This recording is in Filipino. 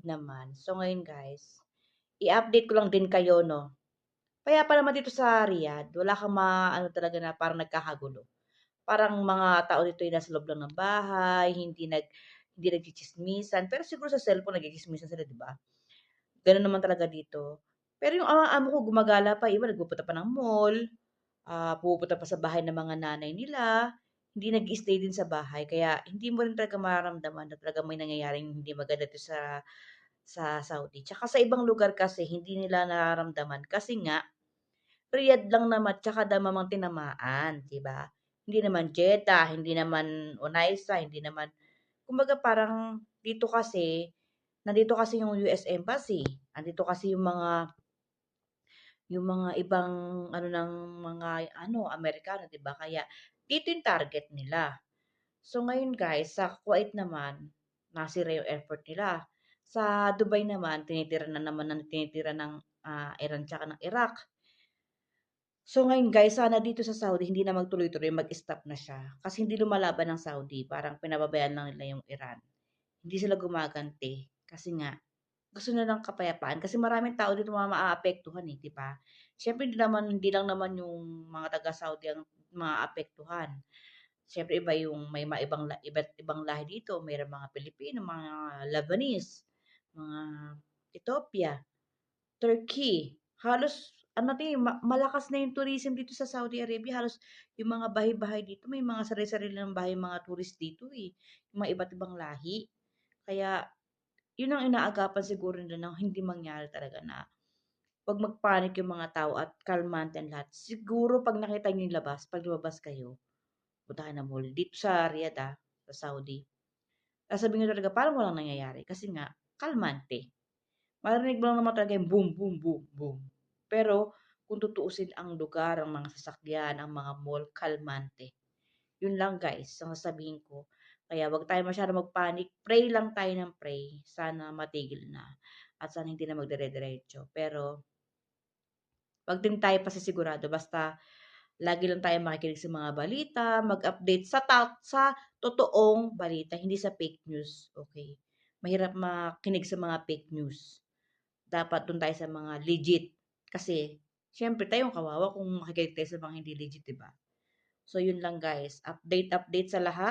naman. So ngayon guys, i-update ko lang din kayo 'no. Kaya pa naman dito sa Riyadh, wala kang ano talaga na parang nagkakagulo. Parang mga tao dito ay nasa loob lang ng bahay, hindi nagtsitsismisan, pero siguro sa cellphone nagtsitsismisan sila, 'di ba? Gano'n naman talaga dito. Pero yung amo ko gumagala pa, iba nagpupunta pa ng mall, pumupunta pa sa bahay ng mga nanay nila, hindi nag-i-stay din sa bahay. Kaya hindi mo rin talaga mararamdaman na talagang may nangyayaring hindi maganda dito sa Saudi. Tsaka sa ibang lugar kasi hindi nila nararamdaman kasi nga Riyadh lang naman tsaka Damamang tinamaan, 'di ba? Hindi naman Jeddah, hindi naman Unaisa, hindi naman kumbaga parang dito kasi, nandito kasi yung US Embassy, andito kasi yung mga ibang ano ng mga ano, Amerikano, 'di ba? Kaya dito yung target nila. So ngayon guys, sa Kuwait naman, nasira yung effort nila. Sa Dubai naman, tinitira ng Iran tsaka ng Iraq. So ngayon guys, sana dito sa Saudi hindi na magtuloy-tuloy, mag-stop na siya. Kasi hindi lumalaban ng Saudi, parang pinababayaan lang nila yung Iran. Hindi sila gumaganti kasi nga gusto nilang kapayapaan kasi maraming tao dito mga maaapektuhan eh, 'di ba? Siyempre hindi lang naman yung mga taga-Saudi ang maaapektuhan. Siyempre iba yung may iba't ibang lahi dito, mayroong mga Pilipino, mga Lebanese, mga Ethiopia, Turkey. Halos ano din, malakas na yung tourism dito sa Saudi Arabia. Halos yung mga bahay-bahay dito, may mga sarili-sarili ng bahay yung mga tourist dito eh. Yung mga iba't ibang lahi. Kaya, yun ang inaagapan siguro nila na hindi mangyari talaga na 'wag mag-panic yung mga tao at kalmante ang lahat. Siguro 'pag nakita niyo yung labas, 'pag lumabas kayo, punta kayo ng mall dito sa Riyadh, sa Saudi, sasabihin niyo talaga parang walang nangyayari kasi nga kalmante. Maririnig mo lang naman talaga yung boom, boom, boom, boom. Pero kung tutuusin ang lugar, ang mga sasakyan, ang mga mall, kalmante. Yun lang guys, ang sasabihin ko. Kaya wag tayo masyadong mag-panic. Pray lang tayo ng pray. Sana matigil na. At sana hindi na magdire-diretso. Pero wag din tayo pasisigurado. Basta lagi lang tayo makikinig sa mga balita, mag-update sa totoong balita, hindi sa fake news. Okay? Mahirap makinig sa mga fake news. Dapat dun tayo sa mga legit. Kasi, syempre tayong kawawa kung makikinig tayo sa mga hindi legit, 'di ba? So, yun lang guys. Update sa lahat.